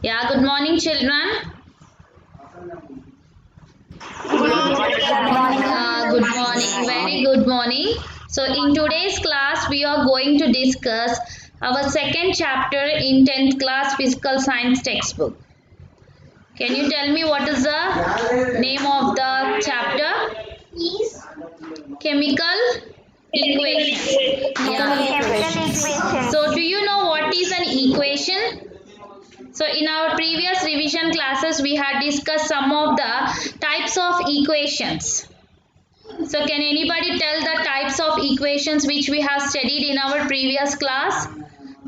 Yeah, good morning, children. Good morning, very good morning. So, in today's class, we are going to discuss our second chapter in 10th class physical science textbook. Can you tell me what is the name of the chapter? Chemical equation. Yeah. So, do you know what is an equation? So in our previous revision classes, we had discussed some of the types of equations. So can anybody tell the types of equations which we have studied in our previous class?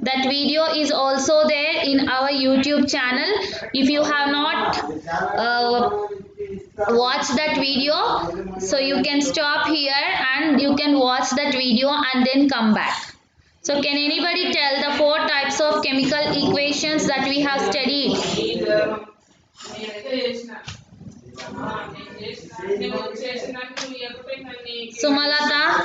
That video is also there in our YouTube channel. If you have not watched that video, so you can stop here and you can watch that video and then come back. So can anybody tell the four types of chemical equations that we have studied? Sumalata,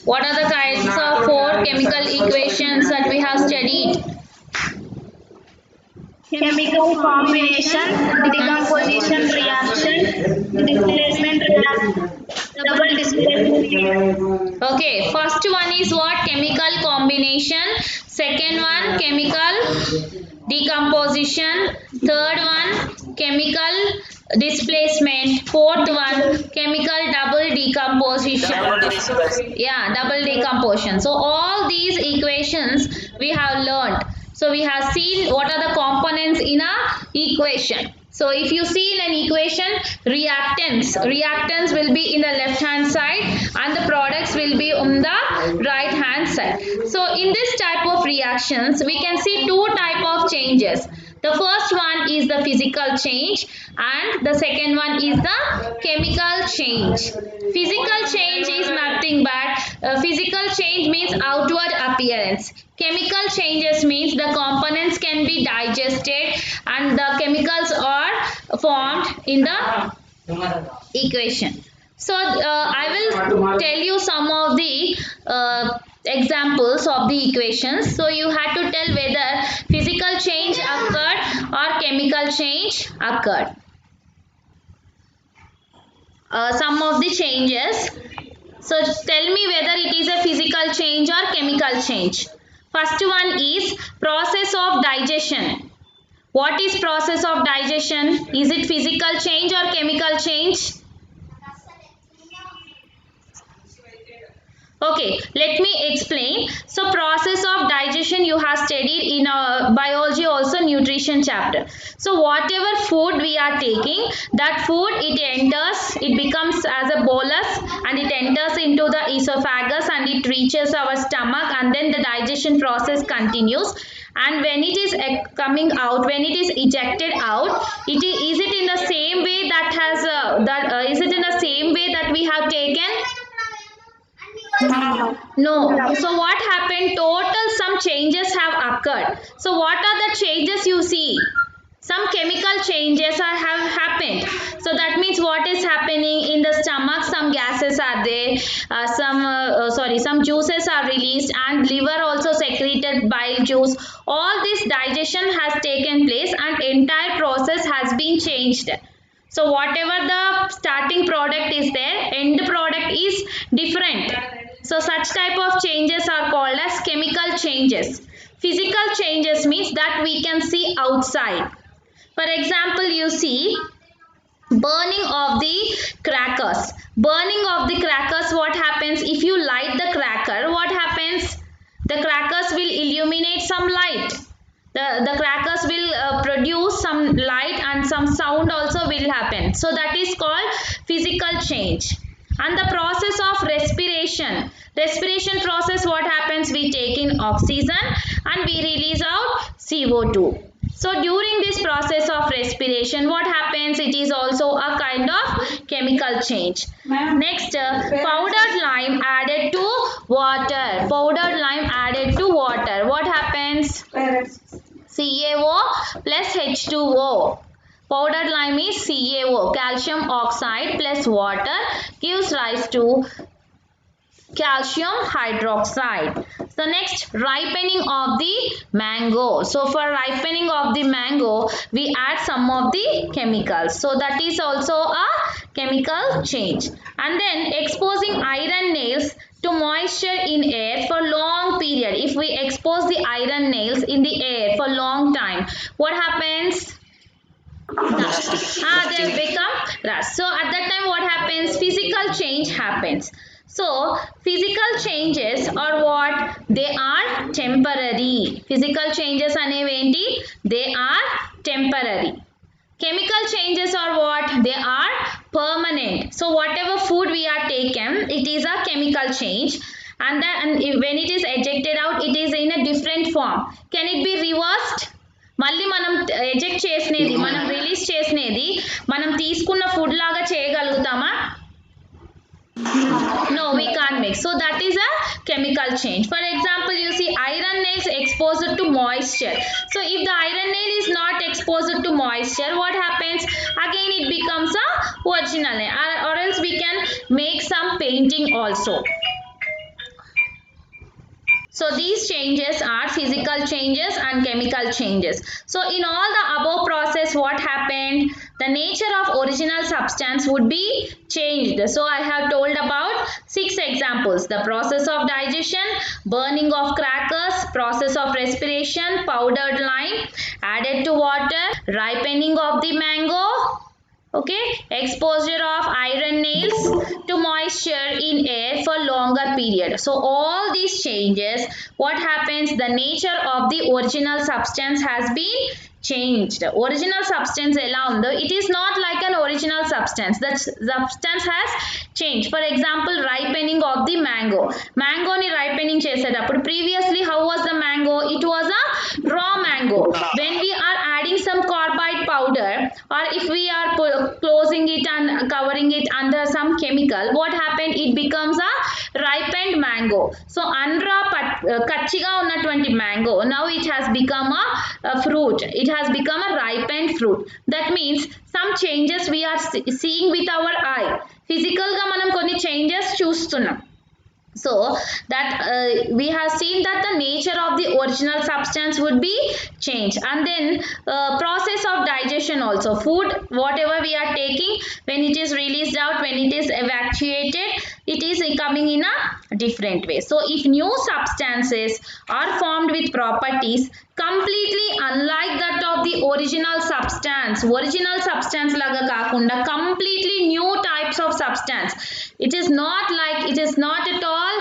what are the kinds of four chemical equations that we have studied? Chemical combination, decomposition reaction, displacement reaction, double displacement. Okay, first one is what? Chemical combination. Second one, chemical decomposition. Third one, chemical displacement. Fourth one, chemical double decomposition. Yeah, double decomposition. So all these equations we have learned. So we have seen what are the components in a equation. So if you see in an equation, reactants will be in the left hand side and the products will be on the right hand side. So in this type of reactions, we can see two type of changes. The first one is the physical change and the second one is the chemical change. Physical change is nothing but physical change means outward appearance. Chemical changes means the components can be digested and the chemicals are formed in the equation. So I will tell you some of the examples of the equations. So you have to tell whether physical change occurred or chemical change occurred. Some of the changes. So tell me whether it is a physical change or chemical change. First one is process of digestion. What is process of digestion? Is it physical change or chemical change? Okay, let me explain. So process of digestion you have studied in biology also nutrition chapter. So whatever food we are taking, that food it enters, it becomes as a bolus and it enters into the esophagus and it reaches our stomach and then the digestion process continues. And when it is coming out, when it is ejected out, is it in the same way that has is it in the same way that we have taken? No. So what happened? Total some changes have occurred. So what are the changes you see? Some chemical changes have happened. So that means what is happening in the stomach? Some gases are there. Some juices are released and liver also secreted bile juice. All this digestion has taken place and entire process has been changed. So whatever the starting product is there, end product is different. So such type of changes are called as chemical changes. Physical changes means that we can see outside. For example, you see burning of the crackers. Burning of the crackers, what happens if you light the cracker? What happens? The crackers will illuminate some light. The crackers will produce some light and some sound also will happen. So that is called physical change. And the process of respiration process, what happens? We take in oxygen and we release out CO2. So during this process of respiration, what happens? It is also a kind of chemical change. Next, powdered lime added to water. Powdered lime added to water. What happens? CaO plus H2O. Powdered lime is CaO, calcium oxide plus water gives rise to calcium hydroxide. So next, ripening of the mango. So for ripening of the mango, we add some of the chemicals. So that is also a chemical change. And then exposing iron nails to moisture in air for long period. If we expose the iron nails in the air for long time, what happens? They become rust. So at that time what happens? Physical change happens. So physical changes are what? They are temporary. Physical changes అనేవేంటి? They are temporary. Chemical changes are what? They are permanent. So whatever food we are taken, it is a chemical change, and when it is ejected out, it is in a different form. Can it be reversed? మళ్ళీ మనం eject చేసినది, మనం release చేసినది మనం తీసుకున్న food లాగా చేయగలుగుతామా? No, we can't make. So that is a chemical change. For example, you see iron nails exposed to moisture. So if the iron nail is not exposed to moisture, what happens? Again it becomes a original nail, or else we can make some painting also. So these changes are physical changes and chemical changes. So in all the above process, what happened? The nature of original substance would be changed. So I have told about 6 examples: the process of digestion, burning of crackers, process of respiration, powdered lime added to water, ripening of the mango, okay, exposure of iron nails to moisture in air for longer period. So all these changes, what happens? The nature of the original substance has been changed. Original substance ela undo, it is not like an original substance. The substance has changed. For example, ripening of the mango. Mango ni ripening చేసేటప్పుడు previously how was the mango? It was a raw mango. When we are adding some carbide powder, or if we are closing it and covering it under some chemical, what happened? It becomes a ripened mango. So andra kachiga unnatvanti mango, now it has become a fruit. It has become a ripened fruit. That means some changes we are seeing with our eye. Physical ga manam konni changes చూస్తున్నాం. So that we have seen that the nature of the original substance would be changed. And then process of digestion also. Food whatever we are taking, when it is released out, when it is evacuated, it is coming in a different way. So if new substances are formed with properties completely unlike that of the original substance laga kaakunda completely new types of substance, it is not at all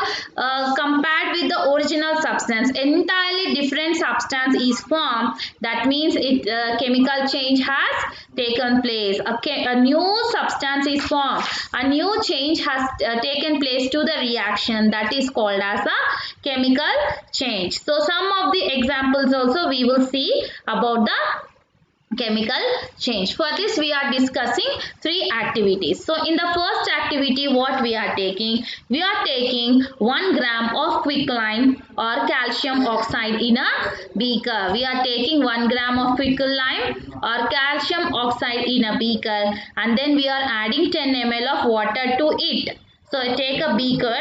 compared with the original substance, entirely different substance is formed. That means it chemical change has taken place. A new substance is formed, a new change has taken place to the reaction, that is called as a chemical change. So some of the examples also we will see about the chemical change. For this we are discussing 3 activities. So in the first activity, what we are taking 1 gram of quicklime or calcium oxide in a beaker. We are taking 1 gram of quicklime or calcium oxide in a beaker, and then we are adding 10 ml of water to it. So take a beaker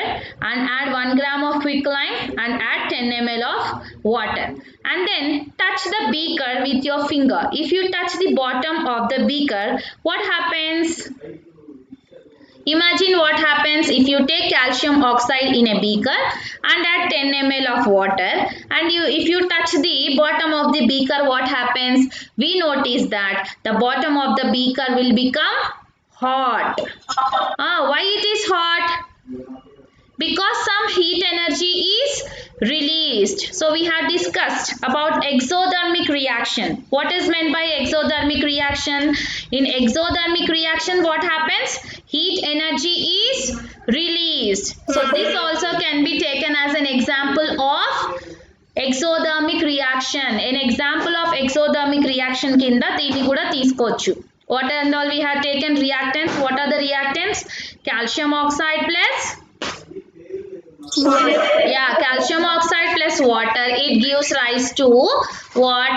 and add 1 gram of quicklime and add 10 ml of water, and then touch the beaker with your finger. If you touch the bottom of the beaker, what happens? Imagine what happens if you take calcium oxide in a beaker and add 10 ml of water, and if you touch the bottom of the beaker, what happens? We notice that the bottom of the beaker will become hot. Why it is hot? Because some heat energy is released. So we have discussed about exothermic reaction. What is meant by exothermic reaction? In exothermic reaction, what happens? Heat energy is released. So this also can be taken as an example of exothermic reaction. An example of exothermic reaction kinda దీన్ని కూడా తీసుకోవచ్చు. What and all we have taken reactants? What are the reactants? Calcium oxide plus calcium oxide plus water. It gives rise to what?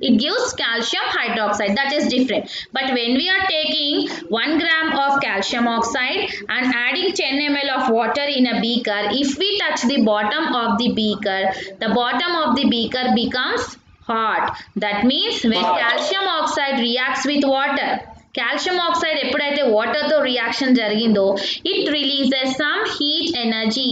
It gives calcium hydroxide. That is different. But when we are taking 1 gram of calcium oxide and adding 10 ml of water in a beaker, if we touch the bottom of the beaker becomes hot. That means when calcium oxide reacts with water, calcium oxide ఎప్పుడైతే వాటర్తో reaction జరిగిందో it releases some heat energy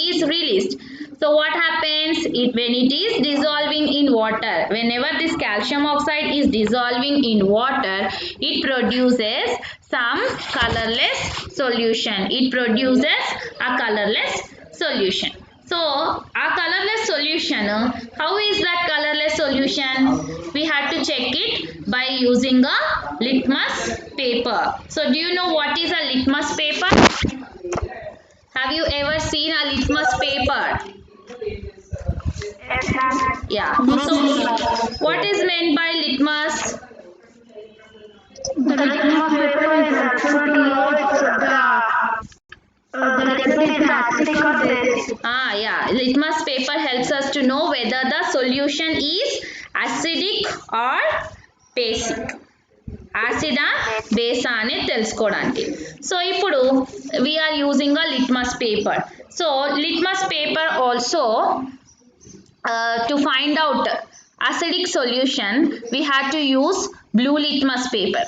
is released. So what happens when it is dissolving in water? Whenever this calcium oxide is dissolving in water, it produces some colorless solution. So our colorless solution, how is that colorless solution? We have to check it by using a litmus paper. So do you know what is a litmus paper? Have you ever seen a litmus paper? Yes, ma'am. Yeah. So what is meant by litmus? The litmus paper is helpful to know it's the liquid is acidic or basic. Yeah. Litmus paper helps us to know whether the solution is acidic or basic. యాసిడా బేసా అనేది తెలుసుకోవడానికి. So ఇప్పుడు we are using a litmus paper. So litmus paper also to find out acidic solution we had to use blue litmus paper.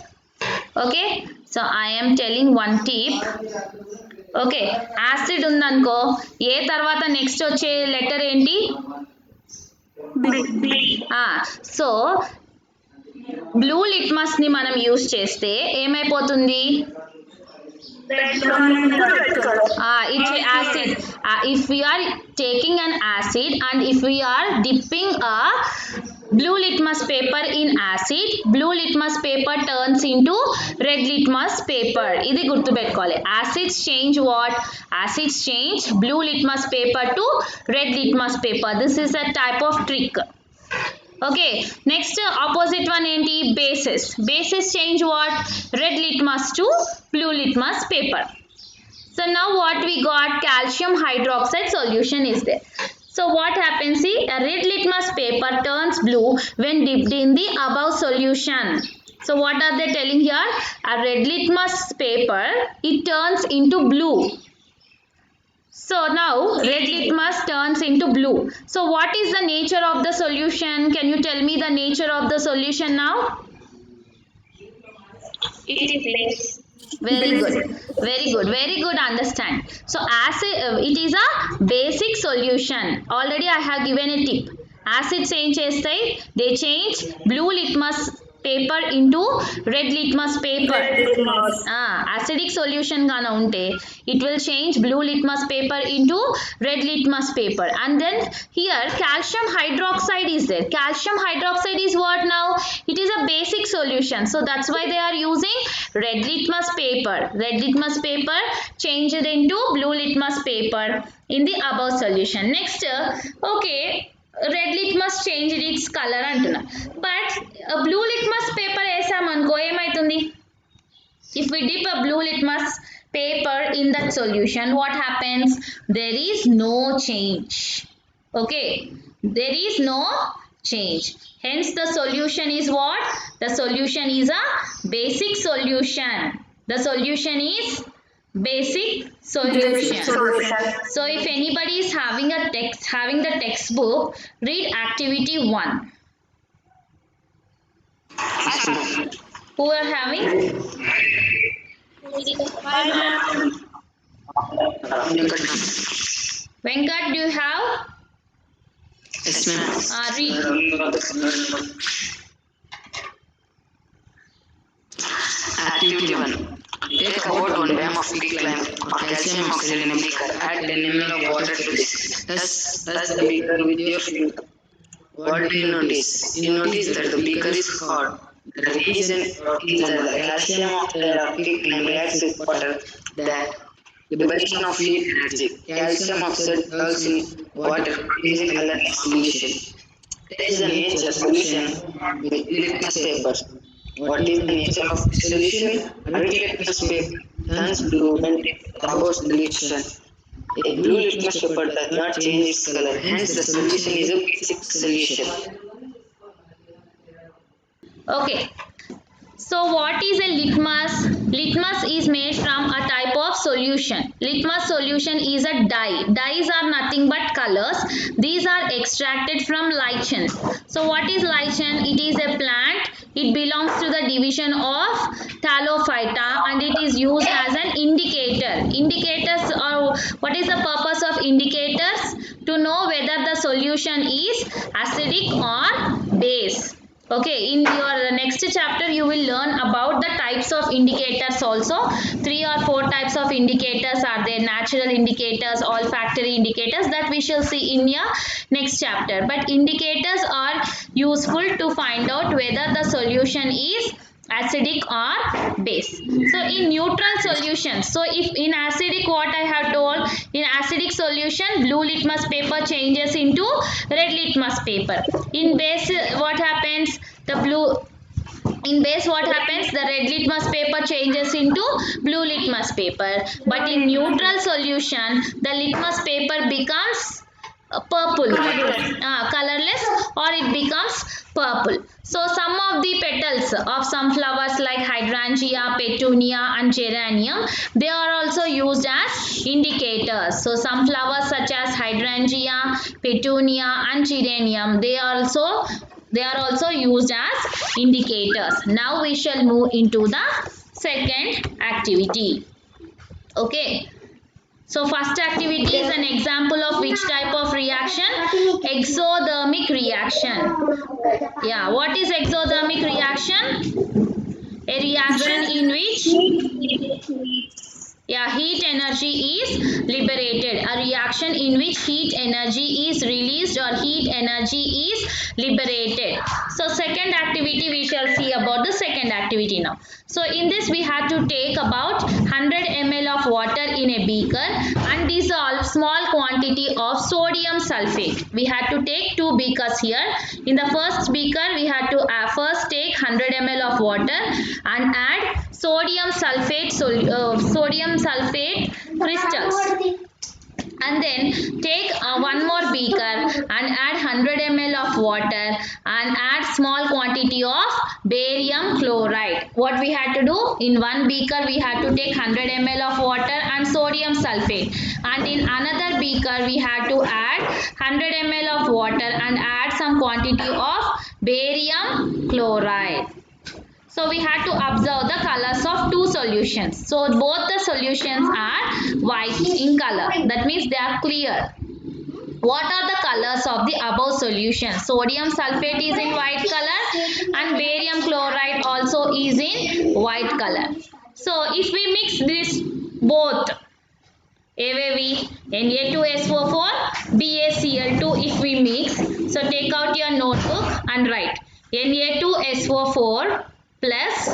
Okay, so I am telling one tip. Okay, acid ఉందనుకో ఏ తర్వాత next వచ్చే letter ఏంటి? So blue litmus ని మనం use చేస్తే ఏమైపోతుంది? It's acid. If we are taking an acid and if we are dipping a blue litmus paper in acid, blue litmus paper turns into red litmus paper. ఇది గుర్తుపెట్టుకోవాలి. Acids change what? Acids change blue litmus paper to red litmus paper. This is a type of trick. Okay, next opposite one enti? Bases change what? Red litmus to blue litmus paper. So now what we got? Calcium hydroxide solution is there. So what happens? See, a red litmus paper turns blue when dipped in the above solution. So what are they telling here? A red litmus paper, it turns into blue. So now red litmus turns into blue. So what is the nature of the solution? Can you tell me the nature of the solution now? It is base. Very good understand. So acid, it is a basic solution. Already I have given a tip. Acids ఏం చేస్తాయి? They change blue litmus paper into red litmus paper. Acidic solution గాన ఉంటే it will change blue litmus paper into red litmus paper. And then here calcium hydroxide is there. Calcium hydroxide is what now? It is a basic solution. So that's why they are using red litmus paper. Red litmus paper changed into blue litmus paper in the above solution. Next, okay, red litmus change its colour అంటున్నా. But blue litmus paper వేసామనుకో ఏమవుతుంది? If we dip a blue litmus paper in that solution, what happens? There is no change. Okay, there is no change. Hence the solution is what? The solution is a basic solution. The solution is basic solution. So if anybody is having the textbook, read activity 1. Who are having? Venkat, do you have? Yes, ma'am. Read. Activity 1. Take about 1 gram of quicklime or calcium oxide in a beaker. Add 10 ml of water to this. Touch the beaker with your finger. What do you notice? You notice that the beaker is hot. The reason is that the calcium oxide of quicklime reacts with water. That liberation of heat energy. Calcium oxide dissolves in water, producing colorless solution. There is a nature solution with litmus paper. What is the nature of the solution? A red litmus paper turns blue when dipped above solution. A blue litmus paper does not change its color, hence the solution is a basic solution. Okay. So what is a litmus? Litmus is made from a type of solution. Litmus solution is a dye. Dyes are nothing but colors. These are extracted from lichen. So what is lichen? It is a plant. It belongs to the division of Thallophyta and it is used as an indicator. Indicators are, what is the purpose of indicators? To know whether the solution is acidic or base. Okay, in your next chapter you will learn about the types of indicators also. 3 or 4 types of indicators are there. Natural indicators, olfactory indicators, that we shall see in your next chapter. But indicators are useful to find out whether the solution is acidic or base. So in neutral solutions, so if in acidic, what I have told, in acidic solution blue litmus paper changes into red litmus paper. In base what happens, the blue, in base what happens, the red litmus paper changes into blue litmus paper. But in neutral solution the litmus paper becomes purple, colorless, or it becomes purple. So some of the petals of some flowers like hydrangea, petunia and geranium, they are also used as indicators. So some flowers such as hydrangea, petunia and geranium, they are also used as indicators. Now we shall move into the second activity. Okay. So first activity is an example of which type of reaction? Exothermic reaction. Yeah, what is exothermic reaction? A reaction in which heat energy is liberated. A reaction in which heat energy is released or heat energy is liberated. So second activity, we shall see about the second activity now. So in this we have to take about 100 ml of water in a beaker and dissolve small quantity of sodium sulfate. We had to take 2 beakers here. In the first beaker we had to first take 100 ml of water and add sodium sulfate crystals, and then take one more beaker and add 100 ml of water and add small quantity of barium chloride. What we had to do, in one beaker we had to take 100 ml of water and sodium sulfate, and in another beaker we had to add 100 ml of water and add some quantity of barium chloride. So we had to observe the colors of two solutions. So both the solutions are white in color. That means they are clear. What are the colors of the above solution? Sodium sulfate is in white color and barium chloride also is in white color. So if we mix this both, AAV, Na2SO4, BaCl2, if we mix, so take out your notebook and write Na2SO4 plus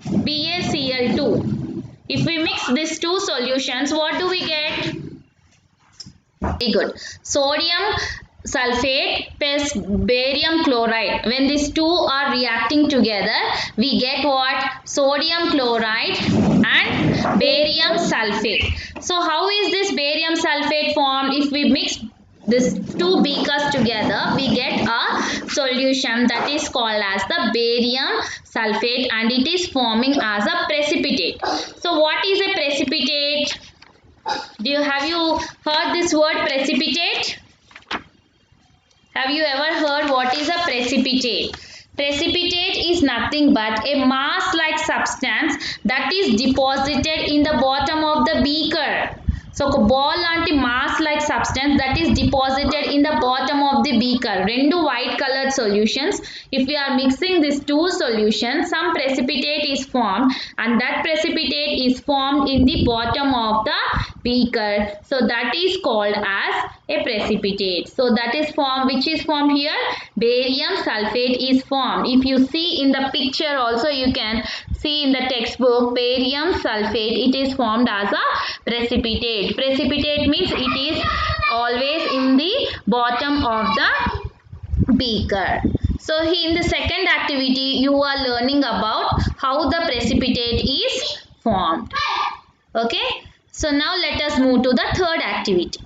BaCl2. If we mix these two solutions, what do we get? Very good. Sodium sulfate plus barium chloride. When these two are reacting together, we get what? Sodium chloride and barium sulfate. So how is this barium sulfate formed? If we mix these two beakers together, we get a solution that is called as the barium sulfate, and it is forming as a precipitate. So what is a precipitate? Have you heard this word precipitate? Have you ever heard what is a precipitate? Precipitate is nothing but a mass-like substance that is deposited in the bottom of the beaker. So ball anti mass-like substance that is deposited in the bottom of the beaker. Rendu white colored solutions. If we are mixing these two solutions, some precipitate is formed, and that precipitate is formed in the bottom of the beaker. So that is called as a precipitate. So that is formed, which is formed here? Barium sulfate is formed. If you see in the picture also, you can see in the textbook, barium sulfate, it is formed as a precipitate. Precipitate means it is always in the bottom of the beaker. So in the second activity, you are learning about how the precipitate is formed. Okay. So now let us move to the third activity.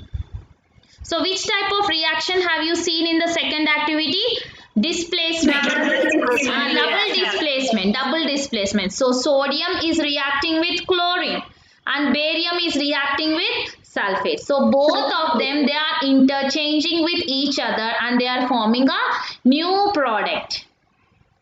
So which type of reaction have you seen in the second activity? Displacement. Double displacement. So sodium is reacting with chlorine and barium is reacting with sulfate. So both of them, they are interchanging with each other and they are forming a new product.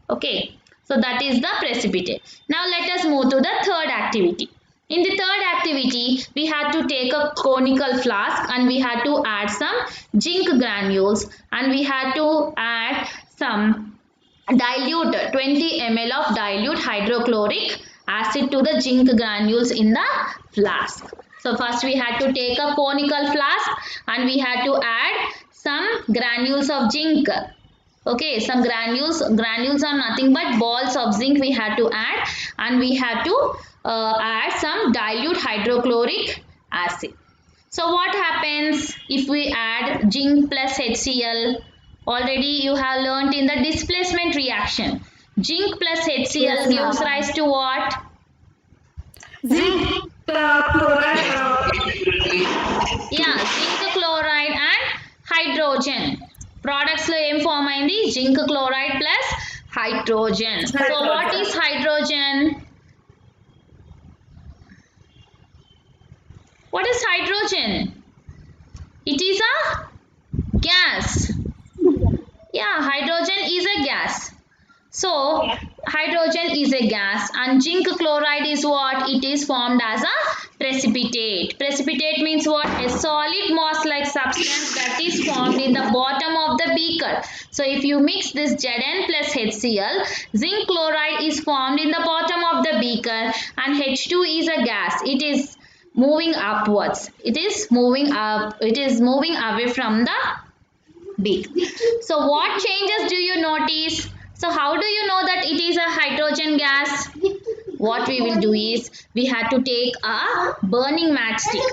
Okay, so that is the precipitate. Now let us move to the third activity. In the third activity, we had to take a conical flask and we had to add some zinc granules and we had to add some dilute 20 ml of dilute hydrochloric acid to the zinc granules in the flask. So first we had to take a conical flask and we had to add some granules of zinc. Okay, some granules are nothing but balls of zinc we had to add and we had to add some dilute hydrochloric acid. So what happens if we add zinc plus HCl? Already you have learnt in the displacement reaction. Zinc plus HCl gives rise to what? Zinc chloride. Yeah, zinc chloride and hydrogen. Products lo em form ayindi? Zinc chloride plus hydrogen. So what is hydrogen? What is hydrogen? It is a gas. Yeah, hydrogen is a gas. So hydrogen is a gas and zinc chloride is what? It is formed as a precipitate. Precipitate means what? A solid moss-like substance that is formed in the bottom of the beaker. So if you mix this Zn plus HCl, zinc chloride is formed in the bottom of the beaker and H2 is a gas. It is moving upwards. It is moving up. It is moving away from the beak. So what changes do you notice? So how do you know that it is a hydrogen gas? What we will do is we had to take a burning matchstick.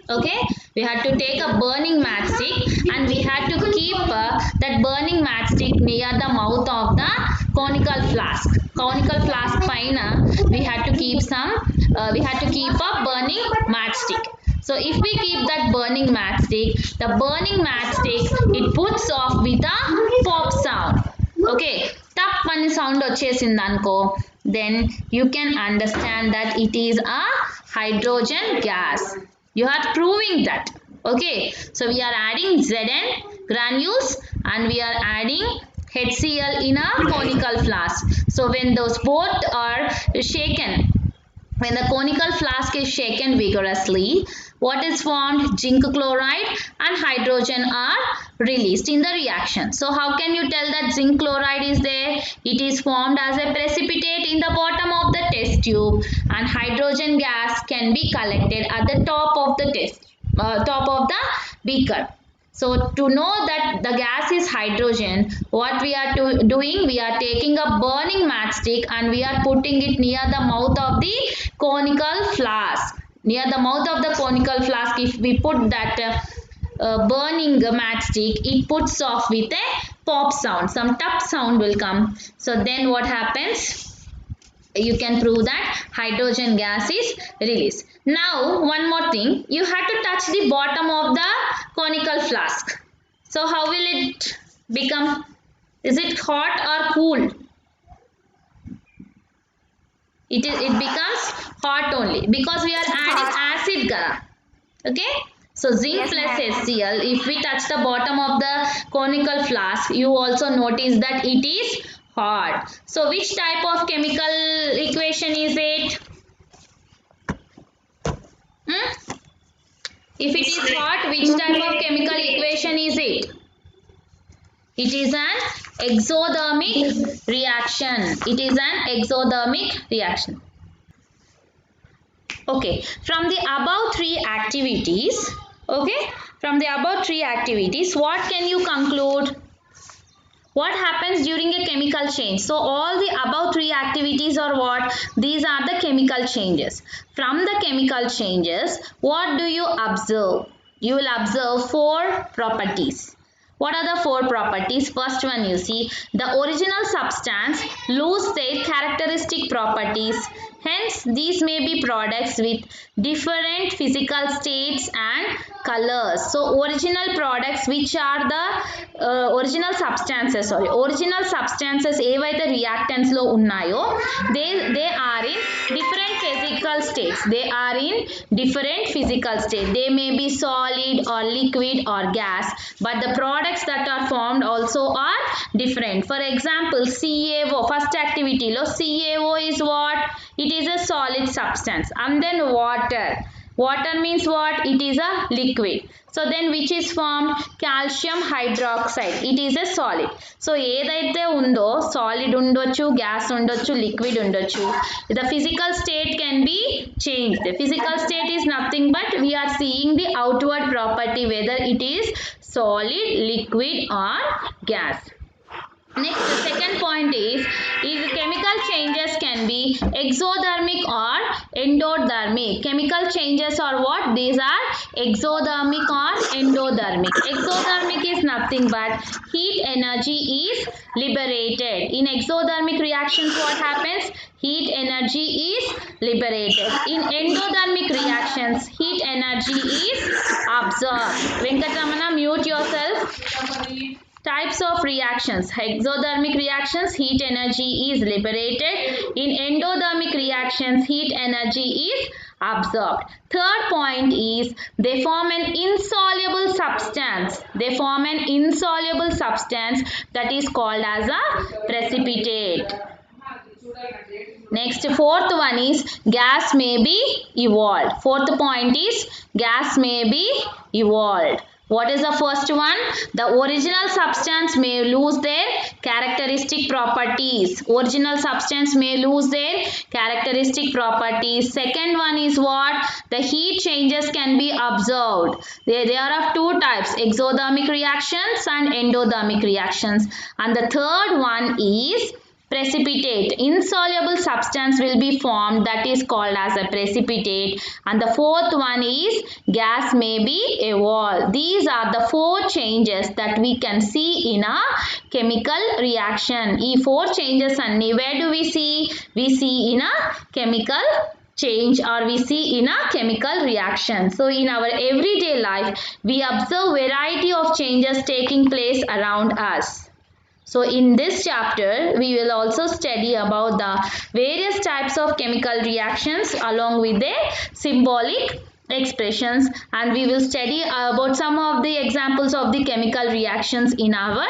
Okay, we had to take a burning matchstick and we had to keep that burning matchstick near the mouth of the conical flask. Conical flask paina we had to keep a burning matchstick. So if we keep that burning matchstick, the burning matchstick it puts off with a pop sound. Okay, tap one sound వచ్చేసింది అనుకో, then you can understand that it is a hydrogen gas. You are proving that. Okay, so we are adding Zn granules and we are adding HCl in a conical flask. So when those both are shaken, when the conical flask is shaken vigorously, what is formed? Zinc chloride and hydrogen are released in the reaction. So how can you tell that zinc chloride is there? It is formed as a precipitate in the bottom of the test tube and hydrogen gas can be collected at the top of the beaker. So to know that the gas is hydrogen, what we are doing, we are taking a burning matchstick and we are putting it near the mouth of the conical flask. Near the mouth of the conical flask, if we put that burning matchstick, it puts off with a pop sound. Some tap sound will come. So then what happens? You can prove that hydrogen gas is released. Now one more thing, you have to touch the bottom of the conical flask. So how will it become? Is it hot or cool? It becomes hot only because we are adding acid gara. Okay, so zinc plus HCl, if we touch the bottom of the conical flask, you also notice that it is hot. So which type of chemical equation is it? If it is hot, which type of chemical equation is it? It is an exothermic reaction. It is an exothermic reaction. Okay, from the above three activities, what can you conclude? What happens during a chemical change? So all the above three activities are what? These are the chemical changes. From the chemical changes, what do you observe? You will observe four properties. What are the 4 properties? First one you see, the original substance lose their characteristic properties. Hence, these may be products with different physical states and colors. So, original products which are the original substances ఏవైతే reactants లో ఉన్నాయో they are in different physical states. They may be solid or liquid or gas, but the products that are formed also are different. For example, CaO, first activity lo CaO is what? It is a solid substance. And then water means what? It is a liquid. So then which is formed? Calcium hydroxide. It is a solid. So ఏదైతే ఉందో solid ఉండొచ్చు, gas ఉండొచ్చు, liquid ఉండొచ్చు. The physical state can be changed. The physical state is nothing but we are seeing the outward property whether it is solid, liquid or gas. Next, the second point is chemical changes can be exothermic or endothermic. Chemical changes are what? These are exothermic or endothermic. Exothermic is nothing but heat energy is liberated. In exothermic reactions, what happens? Heat energy is liberated. In endothermic reactions, heat energy is absorbed. Venkatramana, mute yourself. Types of reactions. Exothermic reactions, heat energy is liberated. In endothermic reactions, heat energy is absorbed. Third point is they form an insoluble substance. That is called as a precipitate. Next, fourth one is gas may be evolved. Fourth point is gas may be evolved. What is the first one? The original substance may lose their characteristic properties. Second one is what? The heat changes can be observed. They are of 2 types, exothermic reactions and endothermic reactions. And the third one is precipitate. Insoluble substance will be formed, that is called as a precipitate. And the fourth one is gas may be evolved. These are the 4 changes that we can see in a chemical reaction. These 4 changes anni where do we see? We see in a chemical change or we see in a chemical reaction. So in our everyday life we observe variety of changes taking place around us. So in this chapter, we will also study about the various types of chemical reactions along with their symbolic expressions, and we will study about some of the examples of the chemical reactions in our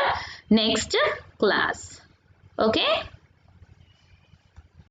next class. Okay?